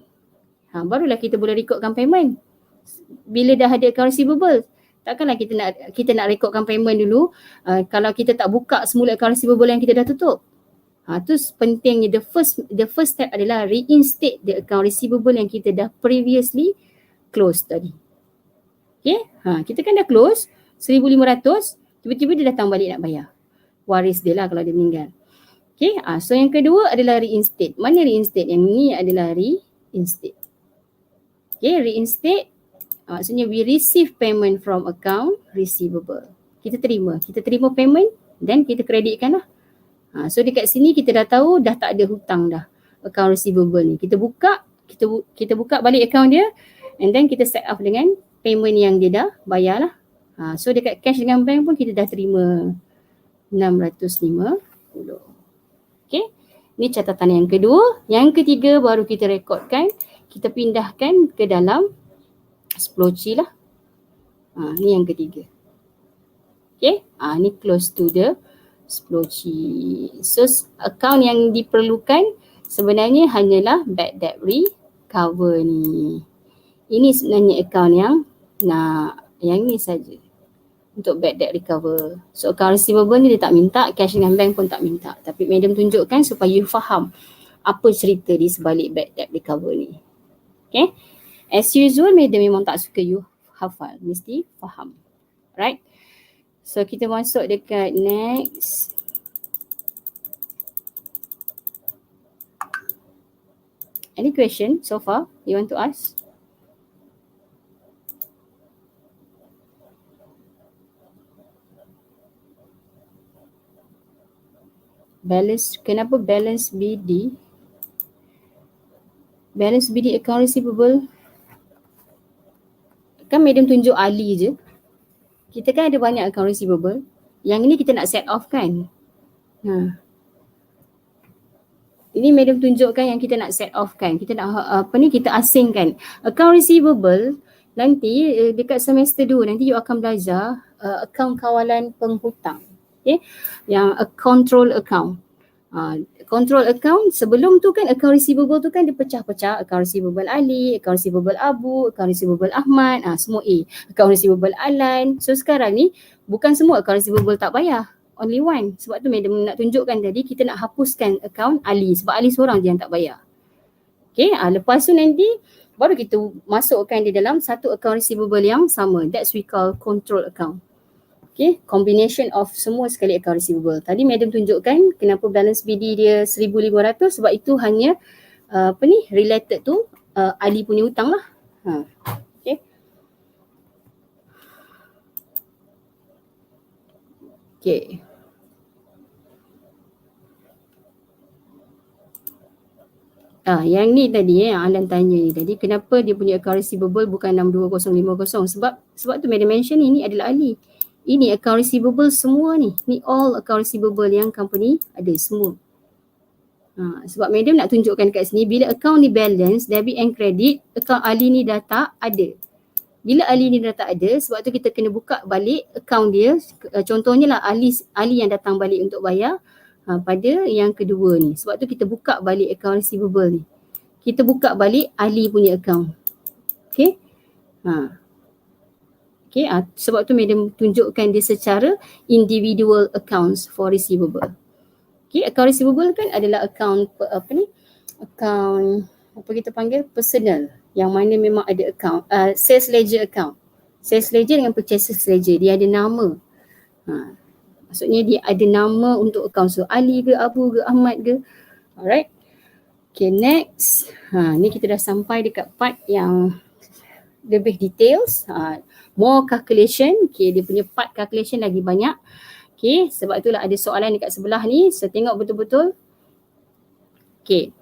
Barulah kita boleh rekodkan payment. Bila dah ada account receivable, takkanlah kita nak rekodkan payment dulu kalau kita tak buka semula account receivable yang kita dah tutup. Tu pentingnya, the first step adalah reinstate the account receivable yang kita dah previously close tadi. Okay, kita kan dah close 1,500, tiba-tiba dia datang balik nak bayar. Waris dia lah kalau dia meninggal. Okay, so yang kedua adalah reinstate. Mana reinstate? Yang ni adalah reinstate. Okay, reinstate maksudnya we receive payment from account receivable. Kita terima payment dan kita kreditkan lah. So dekat sini kita dah tahu dah tak ada hutang dah account receivable ni. Kita buka balik account dia and then kita set off dengan payment yang dia dah bayar lah. So dekat cash dengan bank pun kita dah terima 650. Okay, ni catatan yang kedua. Yang ketiga baru kita rekodkan, kita pindahkan ke dalam splotchy lah. Ni yang ketiga. Okay, ni close to the splotchy. So account yang diperlukan sebenarnya hanyalah bad debt recover ni. Ini sebenarnya account yang ni saja untuk bad debt recover. So account receivable ni dia tak minta, cash dengan bank pun tak minta. Tapi Madam tunjukkan supaya you faham apa cerita di sebalik bad debt recover ni. Okay, as usual Madam memang tak suka you hafal, mesti faham. Right, so kita masuk dekat next. Any question so far you want to ask? Balance, kenapa balance BD? Balance BD account receivable. Kan madam tunjuk Ali je. Kita kan ada banyak account receivable. Yang ini kita nak set off kan. Ini madam tunjukkan yang kita nak set off kan. Kita nak kita asingkan. Account receivable nanti dekat semester 2 nanti you akan belajar account kawalan penghutang. Okay. Yang control account. Control account sebelum tu kan account receivable tu kan dia pecah-pecah. Account receivable Ali, account receivable Abu, account receivable Ahmad, semua A. Account receivable Alan. So sekarang ni bukan semua account receivable tak bayar. Only one. Sebab tu madam nak tunjukkan tadi kita nak hapuskan account Ali sebab Ali seorang je yang tak bayar. Okay, lepas tu nanti baru kita masukkan di dalam satu account receivable yang sama. That's we call control account. Okay, combination of semua sekali account receivable. Tadi madam tunjukkan kenapa balance BD dia 1,500 sebab itu hanya related tu Ali punya hutang lah. Okay. Okay. Yang ni tadi yang Alan tanya ni tadi, kenapa dia punya account receivable bukan 62050? Sebab tu madam mention ini adalah Ali. Ini account receivable semua ni. Ni all account receivable yang company ada semua. Sebab madam nak tunjukkan kat sini bila account ni balance, debit and credit, account Ali ni dah tak ada. Bila Ali ni dah tak ada, sebab tu kita kena buka balik account dia. Contohnya lah Ali yang datang balik untuk bayar. Pada yang kedua ni. Sebab tu kita buka balik account receivable ni. Kita buka balik Ali punya account. Okay. Okay. Sebab tu madam tunjukkan dia secara individual accounts for receivable. Okay. Account receivable kan adalah account account apa kita panggil personal. Yang mana memang ada account. Sales ledger account. Sales ledger dengan purchases ledger. Dia ada nama. Maksudnya dia ada nama untuk account. So Ali ke, Abu ke, Ahmad ke. Alright. Okay, next. Ni kita dah sampai dekat part yang lebih details. More calculation. Okay, dia punya part calculation lagi banyak. Okay, sebab itulah ada soalan dekat sebelah ni. So tengok betul-betul. Okay.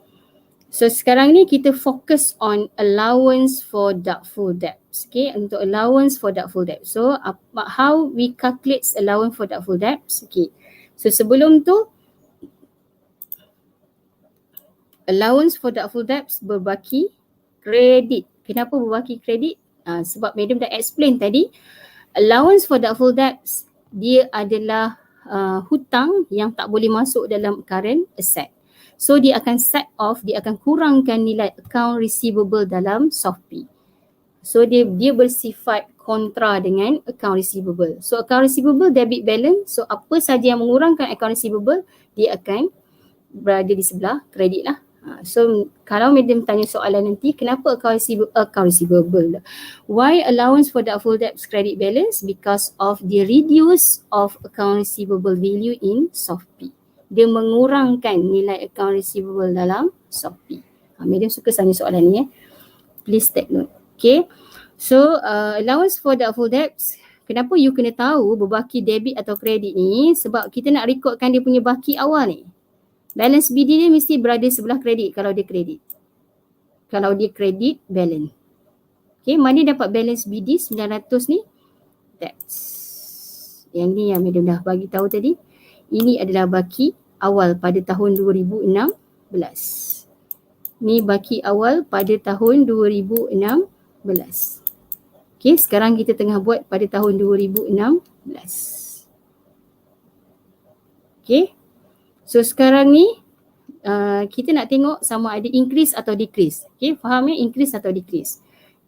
So sekarang ni kita fokus on allowance for doubtful debts. Okay, untuk allowance for doubtful debts. So how we calculate allowance for doubtful debts. Okay, so sebelum tu allowance for doubtful debts berbaki kredit. Kenapa berbaki kredit? Sebab madam dah explain tadi, allowance for doubtful debts dia adalah hutang yang tak boleh masuk dalam current asset. So dia akan set off, dia akan kurangkan nilai account receivable dalam SOFP. So dia bersifat kontra dengan account receivable. So account receivable debit balance, so apa saja yang mengurangkan account receivable, dia akan berada di sebelah kredit lah. So kalau madam tanya soalan nanti, kenapa account receivable? Why allowance for doubtful debts credit balance? Because of the reduce of account receivable value in SOFP. Dia mengurangkan nilai account receivable dalam SOFP. Madam suka tanya soalan ni. Please take note. Okay. So allowance for doubtful debts, kenapa you kena tahu berbaki debit atau kredit ni? Sebab kita nak rekodkan dia punya baki awal ni. Balance BD dia mesti berada sebelah kredit kalau dia kredit. Kalau dia kredit balance. Okay, mana dapat balance BD 900 ni? Debts. Yang ni yang madam dah bagi tahu tadi. Ini adalah baki awal pada tahun 2016. Ni baki awal pada tahun 2016. Okay, sekarang kita tengah buat pada tahun 2016. Okay. So sekarang ni kita nak tengok sama ada increase atau decrease. Okay, faham ya, increase atau decrease.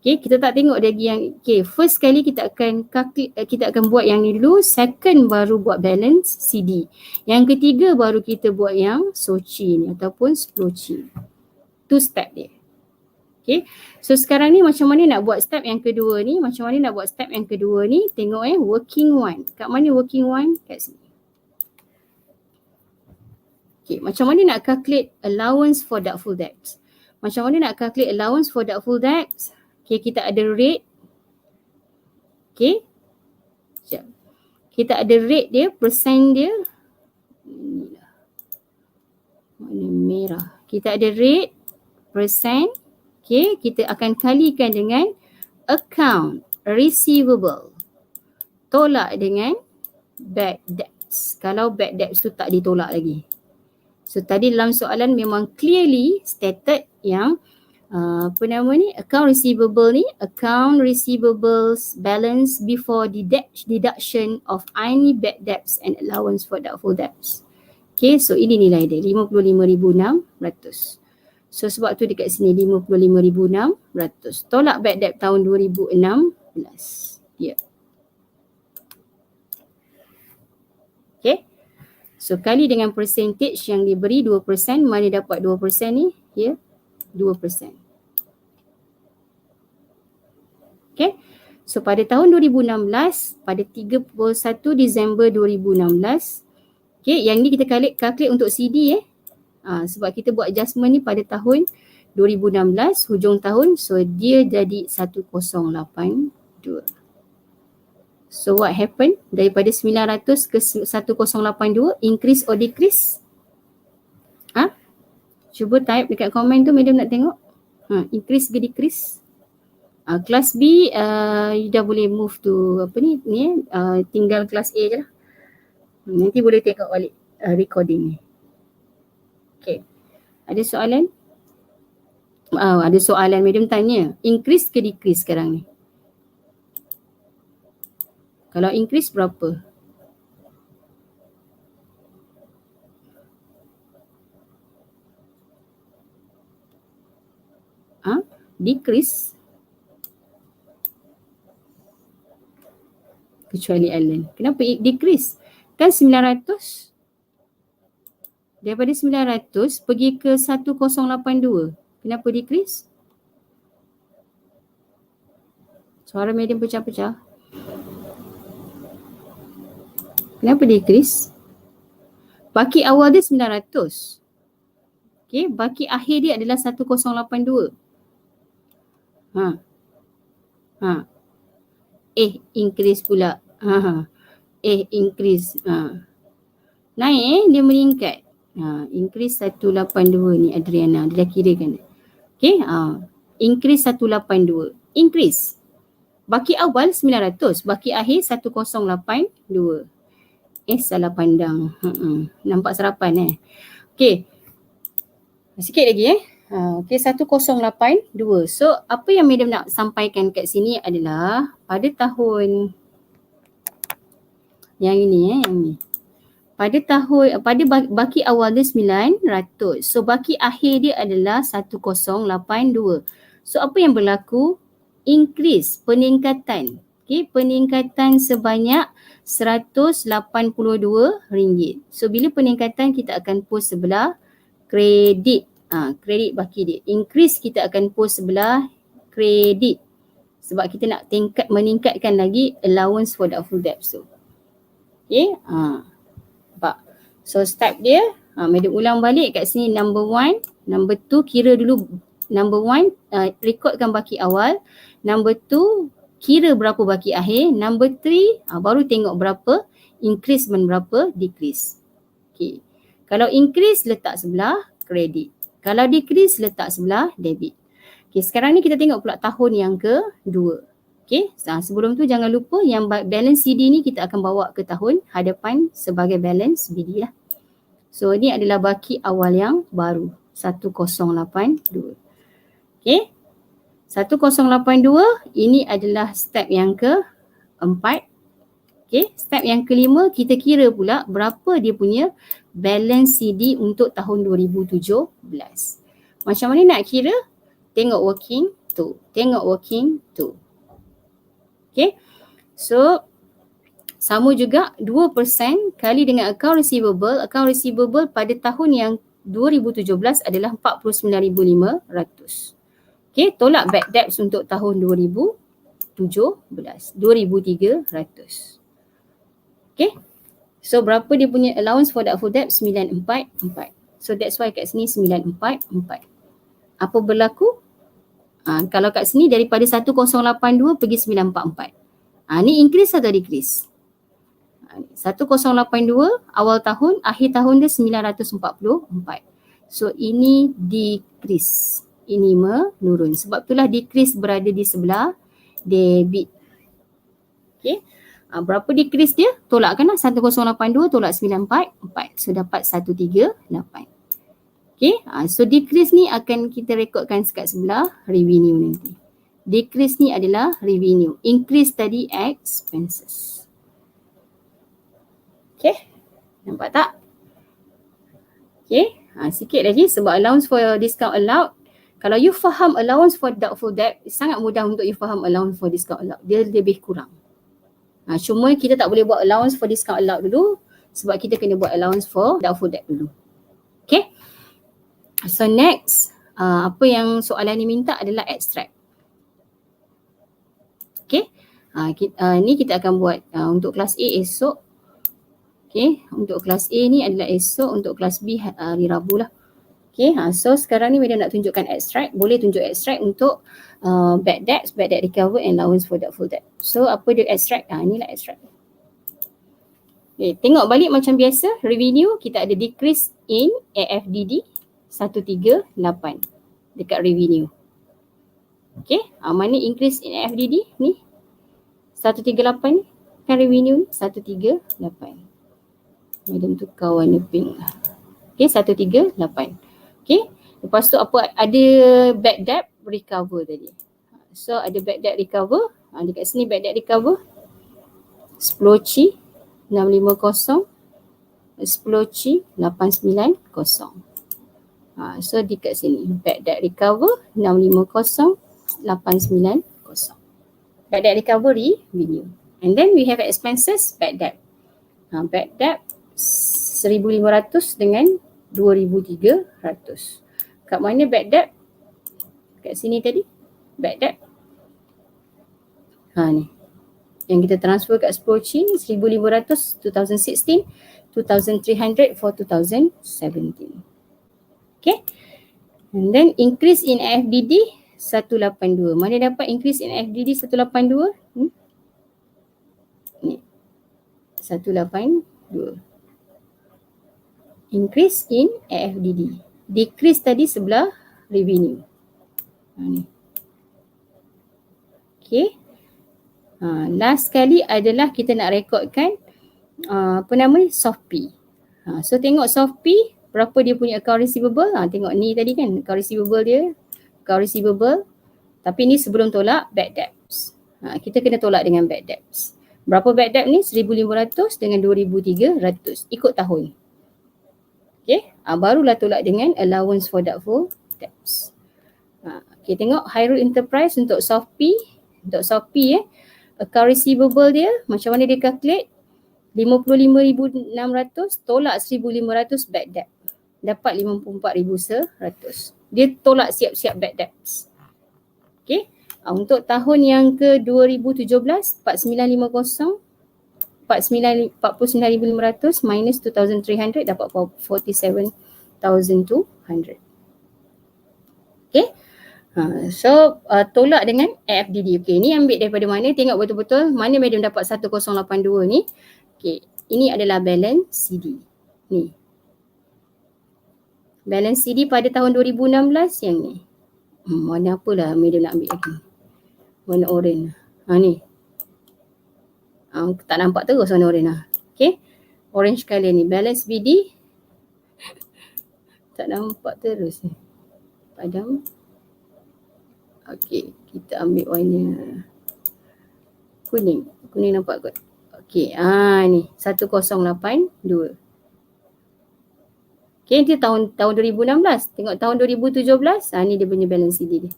Okay, kita tak tengok lagi yang, okay, first kali kita akan buat yang ni dulu, second baru buat balance CD. Yang ketiga baru kita buat yang SOCI ni ataupun SPLOCI. Two step dia. Okay, so sekarang ni macam mana nak buat step yang kedua ni, tengok working one. Kat mana working one? Kat sini. Okay, macam mana nak calculate allowance for doubtful debts? Macam mana nak calculate allowance for doubtful debts? Okay, kita ada rate. Okay. Sekejap. Kita ada rate dia, persen dia. Mana merah. Kita ada rate, persen. Okay, kita akan kalikan dengan account receivable. Tolak dengan bad debts. Kalau bad debts tu tak ditolak lagi. So tadi dalam soalan memang clearly stated yang account receivable ni, account receivables balance before deduction of any bad debts and allowance for doubtful debts. Okay, so ini nilai dia 55,600. So sebab tu dekat sini 55,600. Tolak bad debt tahun 2016. Ya. Yeah. Okay. So kali dengan percentage yang diberi 2%, mana dapat 2% ni? Ya, 2%. Okay. So pada tahun 2016, pada 31 Disember 2016, okay, yang ni kita calculate untuk CD sebab kita buat adjustment ni pada tahun 2016, hujung tahun, so dia jadi 1082. So what happened? Daripada 900 ke 1082, increase or decrease? Cuba type dekat komen tu, madam nak tengok. Increase ke decrease? Kelas B, you dah boleh move to tinggal kelas A je lah. Nanti boleh tengok balik recording ni. Okay. Ada soalan? Ada soalan, madam tanya. Increase ke decrease sekarang ni? Kalau increase berapa? Decrease. Kecuali Alan. Kenapa decrease? Kan 900. Daripada 900 pergi ke 1082. Kenapa decrease? Suara medium pecah-pecah. Kenapa decrease? Baki awal dia 900. Okay, baki akhir dia adalah 1082. Increase pula. Increase. Naik dia meningkat. Increase 182 ni Adriana. Dia dah kirakan. Okay, increase 182. Increase. Baki awal 900. Baki akhir 1082. Salah pandang. Nampak serapan Okay. Sikit lagi Okay, 1082. So, apa yang madam nak sampaikan kat sini adalah pada tahun yang ini yang ni. Pada baki awal dia 900. So, baki akhir dia adalah 1082. So, apa yang berlaku? Increase, peningkatan. Okay, peningkatan sebanyak RM182. So, bila peningkatan kita akan post sebelah kredit. Kredit baki dia. Increase kita akan post sebelah kredit. Sebab kita nak meningkatkan lagi allowance for doubtful debts tu. Okay. Nampak? So step dia, madam ulang balik kat sini number 1. Number 2 kira dulu number 1 rekodkan baki awal. Number 2 kira berapa baki akhir. Number 3 baru tengok berapa increasement, berapa decrease. Okay. Kalau increase letak sebelah kredit. Kalau decrease letak sebelah debit. Okay, sekarang ni kita tengok pula tahun yang kedua. Okay, sebelum tu jangan lupa yang balance CD ni kita akan bawa ke tahun hadapan sebagai balance BD lah. So ni adalah baki awal yang baru 1082. Okay, 1082 ini adalah step yang keempat. Okay, step yang kelima kita kira pula berapa dia punya balance CD untuk tahun 2017. Macam mana nak kira? Tengok working tu. Tengok working tu. Okay. So sama juga 2% kali dengan account receivable. Account receivable pada tahun yang 2017 adalah 49,500. Okay, tolak bad debts untuk tahun 2017, 2,300. Okay, so berapa dia punya allowance for doubtful debt? 944. So that's why kat sini 944. Apa berlaku? Kalau kat sini daripada 1082 pergi 944. Ni increase atau decrease? 1082 awal tahun, akhir tahun dia 944. So ini decrease. Ini menurun. Sebab itulah decrease berada di sebelah debit. Okay. Berapa decrease dia? Tolakkanlah 1082 tolak 944. So dapat 138. Okay. So decrease ni akan kita rekodkan sekat sebelah revenue nanti. Decrease ni adalah revenue. Increase tadi expenses. Okay. Nampak tak? Okay. Sikit lagi sebab allowance for discount allowed. Kalau you faham allowance for doubtful debt, sangat mudah untuk you faham allowance for discount allowed. Dia lebih kurang. Cuma kita tak boleh buat allowance for discount allowed dulu sebab kita kena buat allowance for doubtful debt dulu. Okay. So next, apa yang soalan ni minta adalah extract. Okay. Ni kita akan buat untuk kelas A esok. Okay. Untuk kelas A ni adalah esok, untuk kelas B hari Rabu lah. Okay. So sekarang ni Madam nak tunjukkan extract. Boleh tunjuk extract untuk bad debt recover and allowance for doubtful debt. So apa dia extract? Inilah extract. Okay. Tengok balik macam biasa, revenue kita ada decrease in AFDD 138 dekat revenue. Okay, mana increase in AFDD ni? 138 ni kan revenue ni 138. Madam tukar warna pink lah. Okay, 138. Okay, lepas tu apa, ada bad debt recover tadi. So ada bad debt recover. Dekat sini bad debt recover. Sploci 650. Sploci 890. So dekat sini bad debt recover 650 890. Bad debt recovery revenue. And then we have expenses bad debt. Bad debt 1,500 dengan 2,300. Kat mana bad debt? Kat sini tadi bad debt. Ni yang kita transfer kat Sploci 1,500 2016, 2,300 for 2017. Okay. And then increase in AFDD 182. Mana dapat increase in AFDD 182? Ni. 182. Increase in AFDD. Decrease tadi sebelah revenue. Ni. Okay. Last kali adalah kita nak rekodkan soft P. So tengok soft P. Berapa dia punya account receivable? Tengok ni tadi kan account receivable dia. Account receivable. Tapi ni sebelum tolak bad debts. Kita kena tolak dengan bad debts. Berapa bad debt ni? 1,500 dengan 2,300. Ikut tahun. Okay. Barulah tolak dengan allowance for doubtful debts. Okay, tengok Hyrule Enterprise untuk soft P. Untuk soft P account receivable dia macam mana dia calculate? 55,600 tolak 1,500 bad debt. Dapat 54,100. Dia tolak siap-siap bad debts. Okay. Untuk tahun yang ke 2017, 4,950, 49,500 minus 2,300 dapat 47,200. Okay. So tolak dengan AFDD. Okay, ni ambil daripada mana? Tengok betul-betul mana Madam dapat 1082 ni. Okay, ini adalah balance CD. Ni. Balance CD pada tahun 2016 yang ni. Warna apalah Madam nak ambil lagi. Warna orange. Ni. Tak nampak terus warna orange lah. Okay. Orange colour ni. Balance BD. Tak nampak terus ni. Padam. Okay. Kita ambil warna kuning. Kuning nampak kot. Okay. Ni. 1082. Okay, dia tahun 2016. Tengok tahun 2017. Ni dia punya balance CD dia.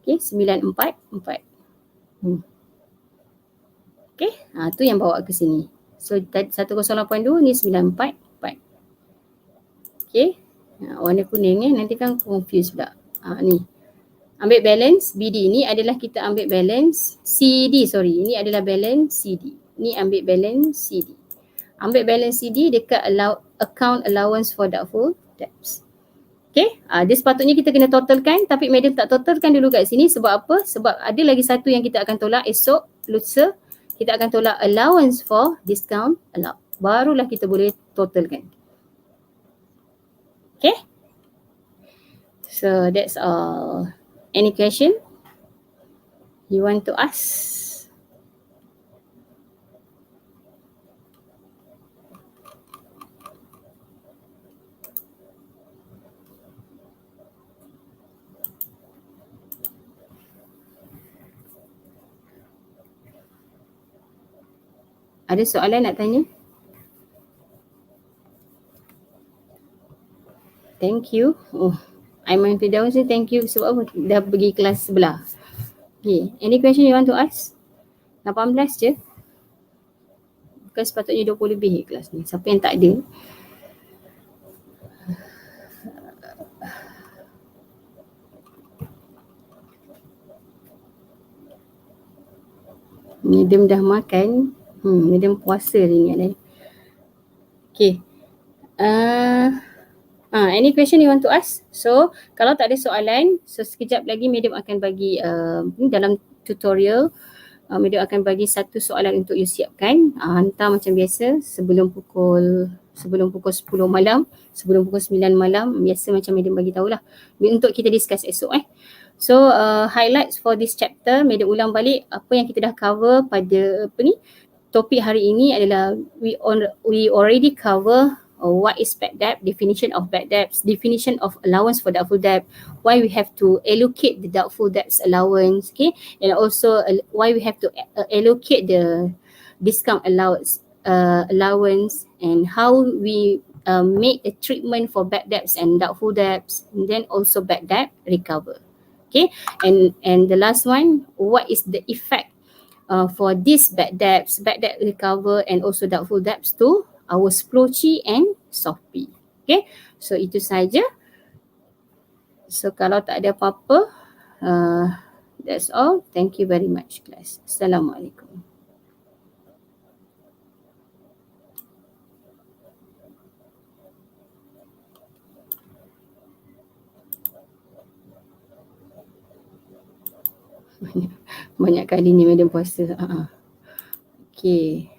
Okay, 944. Okay, tu yang bawa ke sini. So 1082 ni 944. Okay, warna kuning nanti kan confuse pula. Ni. Ambil balance BD ni adalah kita ambil balance CD, sorry. Ini adalah balance CD. Ni ambil balance CD. Ambil balance CD dekat account allowance for doubtful debts. Okay, dia sepatutnya kita kena totalkan, tapi madam tak totalkan dulu kat sini. Sebab apa? Sebab ada lagi satu yang kita akan tolak esok, lusa. Kita akan tolak allowance for discount allowed. Barulah kita boleh totalkan. Okay, so that's all. Any question you want to ask? Ada soalan nak tanya? Thank you. Oh, Aiman Firdaus ni thank you sebab apa? Dah pergi kelas sebelah. Okay, any question you want to ask? 18 je. Bukan sepatutnya 20 lebih kelas ni. Siapa yang tak ada? Medium dah makan. Medium puasa ni ingat Okay. Any question you want to ask? So, kalau tak ada soalan, so sekejap lagi medium akan bagi dalam tutorial, medium akan bagi satu soalan untuk you siapkan. Hantar macam biasa sebelum pukul 10 malam, sebelum pukul 9 malam, biasa macam medium bagi tahulah untuk kita discuss esok So highlights for this chapter, medium ulang balik apa yang kita dah cover pada topik hari ini adalah we already cover what is bad debt, definition of bad debts, definition of allowance for doubtful debt, why we have to allocate the doubtful debts allowance, okay, and also why we have to allocate the discount allowance, and how we make a treatment for bad debts and doubtful debts, and then also bad debt recover. Okay, and the last one, what is the effect for these bad debt recover and also doubtful debts to our Splochi and Softpi. Okay, so itu saja. So kalau tak ada apa-apa, that's all. Thank you very much class. Assalamualaikum. Banyak kali ni madam puasa. Okay.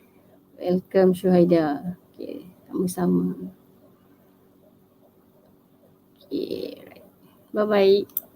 Welcome Syuhaida. Okay, sama-sama. Okay, right. Bye-bye.